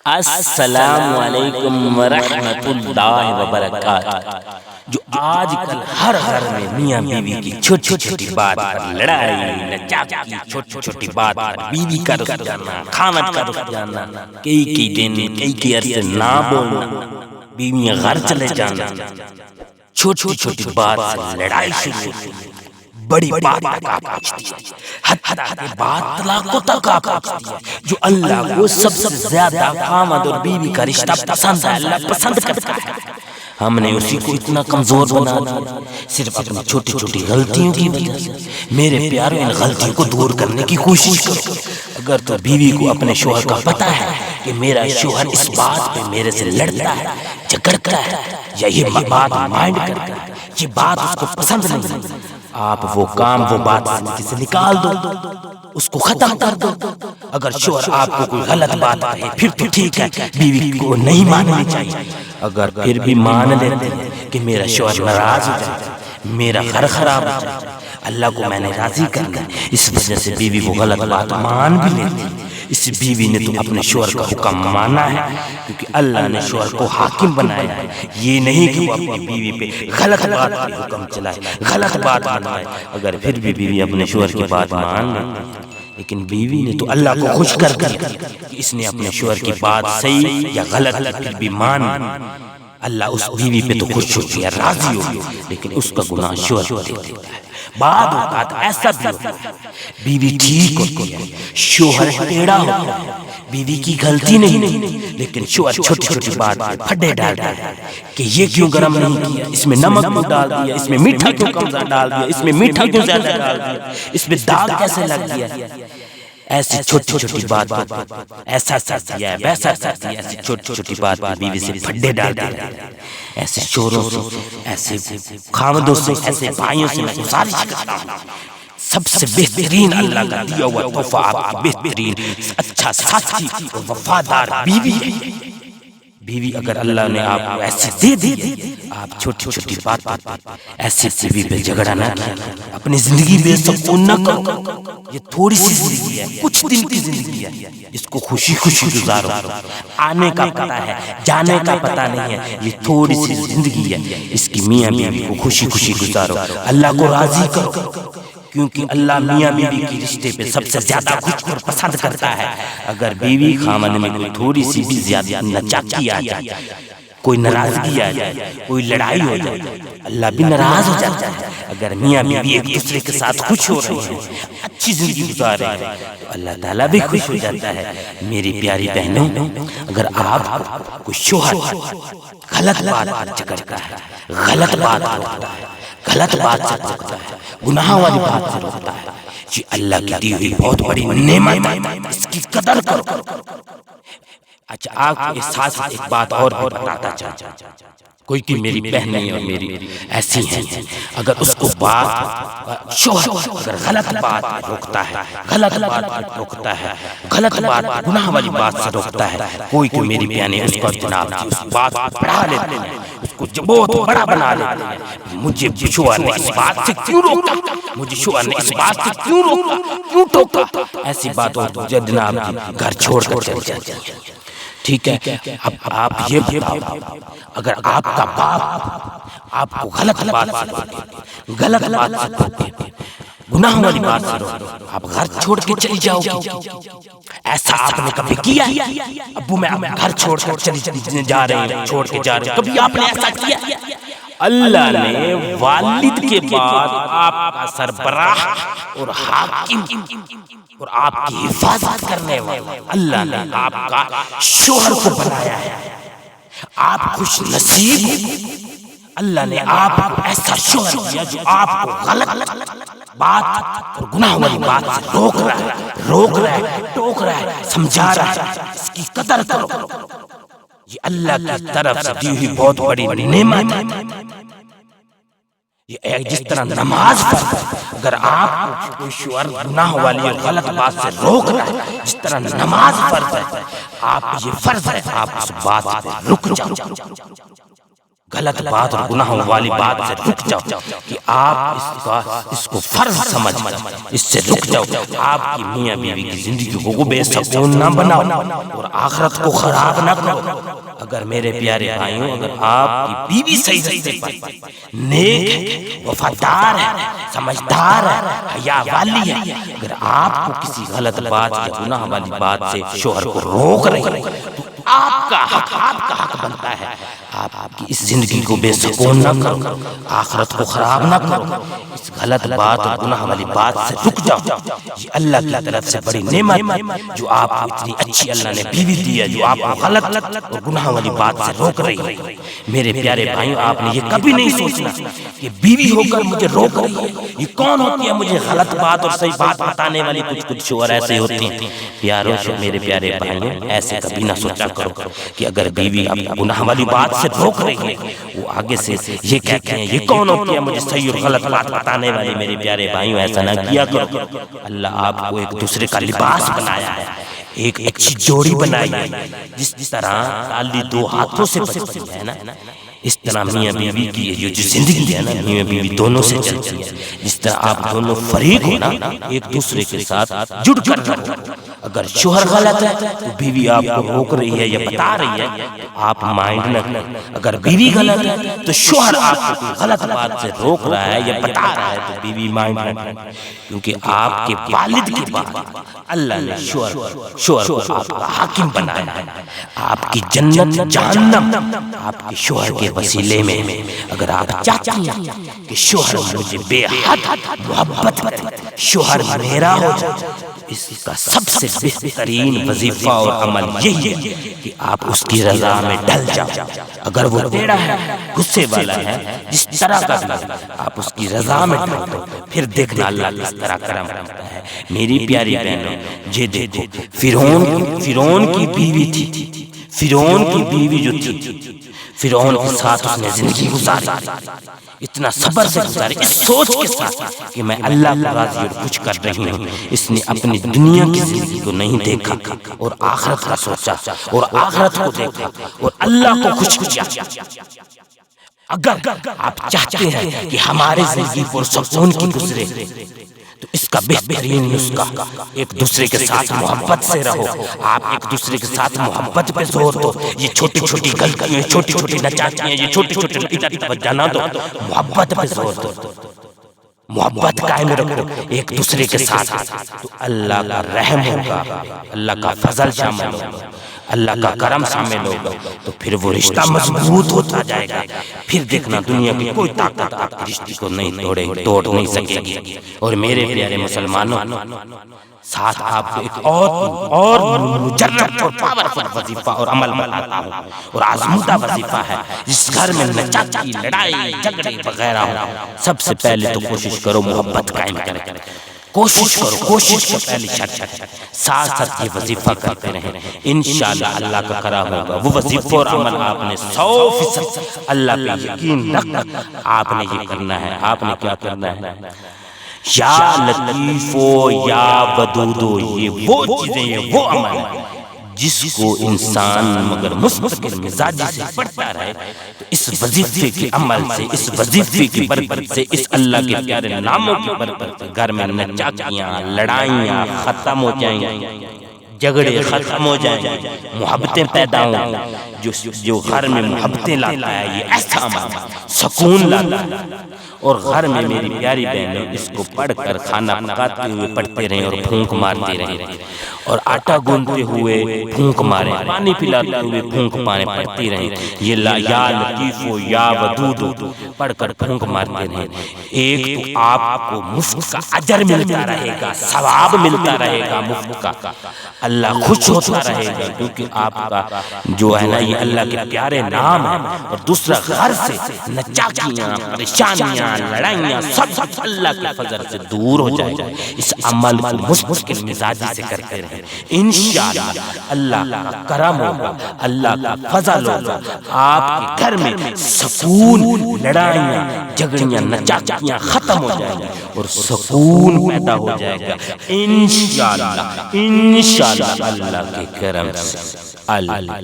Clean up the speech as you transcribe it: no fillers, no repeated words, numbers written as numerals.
السلام علیکم ورحمۃ اللہ وبرکاتہ۔ جو آج کل ہر گھر میں میاں بیوی کی چھوٹی چھوٹی بات پر لڑائی نچاکی، چھوٹی چھوٹی بات پر بیوی کا رخ جانا، خاوند کا رخ جانا، کئی دن کئی عرصے نہ بولنا، بیویاں گھر چلے جانا، چھوٹی چھوٹی بات سے لڑائی شروع ہوتی ہے، بڑی بات تک آپ پہنچتی ہے، حتیٰ کہ بات طلاقوں تک آپ پہنچتی ہے۔ جو اللہ کو سب سے زیادہ خاوند اور بیوی کا رشتہ پسند ہے، اللہ پسند کرتا ہے، ہم نے اسی کو اتنا کمزور بنا دیا صرف اپنی چھوٹی چھوٹی غلطیوں کی وجہ سے۔ میرے پیاروں، ان غلطیوں کو دور کرنے کی کوشش کرو۔ اگر تو بیوی کو اپنے شوہر کا پتہ ہے کہ میرا شوہر اس بات پہ میرے سے لڑتا ہے، جھگڑتا ہے، یا یہ بات مائنڈ کرتا ہے، یہ بات اس کو پسند نہیں، آپ وہ بات زندگی سے نکال دو، اس کو ختم کر دو۔ اگر شوہر آپ کو کوئی غلط بات کہے پھر تو ٹھیک ہے، بیوی کو نہیں ماننی چاہیے۔ اگر پھر بھی مان لیتے ہیں کہ میرا شوہر ناراض ہو جائے، میرا گھر خراب ہو جائے، اللہ کو میں نے راضی کرنا ہے، اس وجہ سے بیوی وہ غلط بات مان بھی لیتی ہے۔ اس بیوی نے تو اپنے شوہر کا حکم مانا ہے، کیونکہ اللہ نے شوہر کو حاکم بنایا ہے۔ یہ نہیں کہ وہ اپنی بیوی پہ غلط بات پہ حکم چلائے، غلط بات منوائے۔ اگر پھر بھی بیوی اپنے شوہر کی بات مان لیتی ہے، لیکن بیوی نے تو اللہ کو خوش کر دیا کہ اس نے اپنے شوہر کی بات صحیح یا غلط پھر بھی مان لی۔ اللہ اس بیوی پہ تو خوش ہوتی ہے، راضی ہوتی ہے، لیکن اس کا گناہ شوہر کو دے دیتا ہے۔ بعد اوقات ایسا بھی ہوتا ہے، بیوی ٹھیک ہوتی ہے، شوہر ٹیڑھا ہوتا ہے، بیوی کی غلطی نہیں، لیکن شوہر چھوٹی چھوٹی بات پہ پھڈے ڈالتا ہے کہ یہ کیوں گرم نہیں کیا، اس میں نمک کیوں ڈال دیا، اس میں میٹھا کیوں کم ڈال دیا، اس میں میٹھا کیوں زیادہ ڈال دیا، اس میں داغ کیسے لگ گیا۔ ایسی چھوٹی چھوٹی بات ایسا کرتی ہے، ویسا کرتی ہے، ایسی چھوٹی چھوٹی بات بیوی سے پھڈے ڈالتی ہے۔ ایسے شوہروں سے، ایسے خاوندوں سے، ایسے بھائیوں سے میں گزارش کرتا ہوں، سب سے بہترین اللہ کا دیا ہوا تحفہ آپ کو بہترین اچھا ساتھی اور وفادار بیوی ہے۔ بیوی اگر اللہ نے آپ کو ایسی دے دی، آپ چھوٹی چھوٹی بات ایسی بیوی پہ جھگڑا نہ کیا، اپنی زندگی بے سکون نہ کرو۔ یہ تھوڑی سی زندگی ہے، کچھ دن کی زندگی ہے، اس کو خوشی خوشی گزارو۔ آنے کا پتہ ہے، جانے کا پتہ نہیں ہے، یہ تھوڑی سی زندگی ہے، اس کی میاں بیوی کو خوشی خوشی گزارو، اللہ کو راضی کرو، کیونکہ اللہ میاں بیوی کی رشتے پہ سب سے زیادہ خوش اور پسند کرتا ہے۔ اگر بیوی خاوند میں کوئی تھوڑی سی بھی زیادہ نچاکی آ جائے، کوئی ناراضگی آ جائے، کوئی لڑائی ہو جائے، اللہ بھی ناراض ہو جاتا ہے۔ اگر میاں بیوی ایک دوسرے کے ساتھ خوش ہو رہے ہیں، اچھی زندگی گزار رہے ہیں، تو اللہ تعالیٰ بھی خوش ہو جاتا ہے۔ میری پیاری بہنوں، اگر آپ کو شوہر غلط بات پر جھگڑتا ہے، غلط بات روکتا ہے، غلط بات سے روکتا ہے، گناہ والی بات سے روکتا ہے، یہ اللہ کی دی ہوئی بہت بڑی نعمت ہے، اس کی قدر کرو۔ اچھا، آپ کو اس ساتھ ایک بات اور بھی بتاتا چاہتا ہوں۔ کوئی کہ میری بہنیں اور میری ایسی ہیں، اگر اس کو شوہر اگر غلط بات روکتا ہے، غلط بات روکتا ہے، غلط بات گناہ والی بات سے روکتا ہے، کوئی کہ میری بہنیں اس کو جناب اس بات کو بڑھا لیتے ہیں، اس کو بہت بڑا بنا لیتے ہیں۔ مجھے شوہر نے اس بات سے کیوں روکا، مجھے شوہر نے اس بات سے کیوں روکا، کیوں ٹوکا، ایسی باتوں کو جناب گھر چھوڑ کر چل جاتے ہیں۔ ٹھیک ہے، اب آپ یہ بتاؤ، اگر آپ کا باپ آپ کو غلط بات سے روکے، غلط بات سے روکے، گناہ والی بات سے روکے، آپ گھر چھوڑ کے چلی جاؤ گی؟ ایسا آپ نے کبھی کیا؟ ابو میں گھر چھوڑ کر چلی جا رہے ہیں، چھوڑ کے جا رہے ہیں، کبھی آپ نے ایسا کیا؟ اللہ نے والد کے بعد آپ کا سربراہ اور حاکم اور آپ کی حفاظت کرنے والا اللہ نے آپ کا شوہر کو بنایا ہے۔ آپ خوش نصیب ہو، اللہ نے آپ کو ایسا شوہر دیا جو آپ کو غلط بات اور گناہ والی بات سے روک رہا ہے، ٹوک رہا ہے، سمجھا رہا ہے۔ اس کی قدر کرو، یہ اللہ کی طرف سے دی ہوئی بہت بڑی نعمت ہے۔ یہ جس طرح نماز فرض ہے، اگر آپ کو کوئی شوہر گناہ والی اور غلط بات سے روک رہا ہے، جس طرح نماز فرض ہے، آپ یہ فرض ہے آپ اس بات پہ رک جاؤ۔ غلط بات اور گناہوں والی بات سے رک جاؤ کہ آپ اس کو فرض سمجھ اس سے رک جاؤ. آپ کی میاں بیوی کی زندگی کو بے سکون نہ بناؤ اور آخرت کو خراب نہ کرو. اگر میرے پیارے بھائیوں اگر آپ کی بیوی صحیح راستے پر نیک ہے، وفادار ہے، سمجھدار ہے، حیا والی ہے، اگر آپ کو کسی غلط بات یا گناہ والی بات سے شوہر کو روک رہی ہے تو آپ کا حق بنتا ہے آپ کی اس زندگی کو بے سکون نہ کرو، آخرت کو خراب نہ کرو. اس غلط بات اور گناہ والی بات سے رک جاؤ. یہ اللہ کی طرف سے بڑی نعمت جو آپ کو اتنی اچھی اللہ نے بیوی دی ہے جو آپ کو غلط اور گناہ والی بات سے روک رہی ہے. میرے پیارے بھائیوں آپ نے یہ کبھی نہیں سوچنا کہ بیوی ہو کر مجھے روک رہی ہے، یہ کون ہوتی ہے مجھے غلط بات اور صحیح بات بتانے والی. کچھ شوہر ایسے ہوتے ہیں. پیاروں میرے پیارے بھائیوں ایسے کبھی نہ سوچا کرو کہ اگر بیوی آپ کو گناہ والی بات سے روک رہی ہے وہ آگے سے یہ کہتے ہیں یہ کون ہوتی ہے مجھے صحیح اور غلط بات بتانے والی. میرے پیارے بھائیوں ایسا نہ کیا کرو. اللہ آپ کو ایک دوسرے کا لباس بنایا ہے، ایک اچھی جوڑی بنائی ہے. جس طرح تالی دو ہاتھوں سے بجتی ہے نا، اس طرح میاں بیوی کی یہ جو زندگی ہے نا میاں بیوی دونوں سے چلتی ہے. جس طرح آپ دونوں فریق ہو نا ایک دوسرے کے ساتھ جڑ کر رہو. اگر شوہر غلط ہے تو بیوی آپ کو روک رہی ہے یا بتا رہی ہے تو آپ مائنڈ نہ کریں. اگر بیوی غلط ہے تو شوہر آپ کو غلط بات سے روک رہا ہے یا بتا رہا ہے تو بیوی مائنڈ نہ کریں. کیونکہ آپ کے والد کے بعد اللہ نے شوہر کو آپ کا حاکم بنایا ہے. آپ کی جنت جہنم آپ کے شوہر کے وسیلے میں. اگر آپ چاہتی ہیں کہ شوہر مجھے بے حد محبت کرے، شوہر میرا ہو جائے، اس کا سب سے بہترین وظیفہ اور عمل یہی ہے کہ آپ اس کی رضا میں ڈل جاؤ. اگر وہ ٹیڑھا ہے، غصے والا ہے، جس طرح کا آپ اس کی رضا میں ڈل دو، پھر دیکھنا اللہ کس طرح کرم کرتا ہے. میری پیاری بہنوں یہ دیکھو فرعون کی بیوی تھی، فرعون کی بیوی جو تھی فرعون کے ساتھ اس نے زندگی گزاری، اتنا صبر سے گزاری، اس سوچ کے ساتھ کہ میں اللہ کو راضی اور خوش کر رہی ہوں. اس نے اپنی دنیا کی زندگی کو نہیں دیکھا اور آخرت کا سوچا اور آخرت کو دیکھا اور اللہ کو خوش کیا. اگر آپ چاہتے ہیں کہ ہماری زندگی پرسکون کی گزرے تو اس کا بہترین نسخہ ایک دوسرے کے ساتھ محبت سے رہو. آپ ایک دوسرے کے ساتھ محبت پہ زور دو. یہ چھوٹی چھوٹی غلطیاں، چھوٹی چھوٹی نچاکیاں، یہ چھوٹی چھوٹی توجہ نہ دو، محبت پہ زور دو، محبت قائم رکھو ایک دوسرے کے ساتھ. تو اللہ کا رحم ہوگا، اللہ کا فضل شامل ہوگا، اللہ کا کرم شامل ہوگا. تو پھر وہ رشتہ مضبوط ہوتا جائے گا. پھر دیکھنا دنیا کی کوئی طاقت آپ کے رشتے کو نہیں توڑ نہیں سکے گی. اور میرے پیارے مسلمانوں ساتھ آپ کو ایک اور مجرب اور پاورفل وظیفہ اور عمل بتاتا ہوں اور آزمودہ وظیفہ ہے. جس گھر میں نچاکی، لڑائی جھگڑے وغیرہ ہو، سب سے پہلے تو کوشش کرو محبت قائم کریں. کوشش کا پہلی شرط ہے. ساتھ ساتھ یہ وظیفہ کرتے رہیں، انشاءاللہ اللہ کا کرم ہوگا. وہ وظیفہ اور عمل آپ نے 100% اللہ پہ یقین رکھ کر آپ نے یہ کرنا ہے. آپ نے کیا کرنا ہے؟ یا لطیفو یا ودودو، یہ وہ چیزیں، یہ وہ عمل ہے جس کو انسان مگر مستقل مزاجی سے پڑھتا رہے تو اس وظیفے کے عمل سے، اس وظیفے کی برکت سے، اس اللہ کے پیارے ناموں کی برکت سے گھر میں نچاکیاں، لڑائیاں ختم ہو جائیں گی، جھگڑے ختم ہو جائیں گے، محبتیں پیدا ہوں. جو گھر میں محبتیں لاتا ہے یہ ایسا عمل سکون لاتا ہے. اور گھر میں میری پیاری بہنیں اس کو پڑھ کر کھانا پکاتے ہوئے پڑھتے رہیں اور پھونک مارتے رہیں، اور آٹا گوندتے ہوئے پھونک ماریں، پانی پلاتے ہوئے پھونک ماریں، پڑھتی رہیں. یہ یا لطیفو یا ودودو پڑھ کر پھونک مارتے رہیں. ایک تو آپ کو مفت کا اجر ملتا رہے گا، ثواب ملتا رہے گا مفت کا، اللہ خوش ہوتا رہے گا کیونکہ آپ کا جو ہے نا یہ اللہ کے پیارے نام ہے. اور دوسرا گھر سے نچاکیاں، پریشانیاں، لڑائیاں سب اللہ کے فضل سے دور ہو جائے گا. اس عمل کو مستقل مزاجی سے کرتے رہیں، انشاءاللہ اللہ کا کرم ہوگا، اللہ کا فضل ہوگا. آپ کے گھر میں سکون، لڑائیاں جھگڑیاں نچاکیاں ختم ہو جائیں گی اور سکون پیدا ہو جائے گا انشاءاللہ، انشاءاللہ اللہ کے کرم سے. اللہ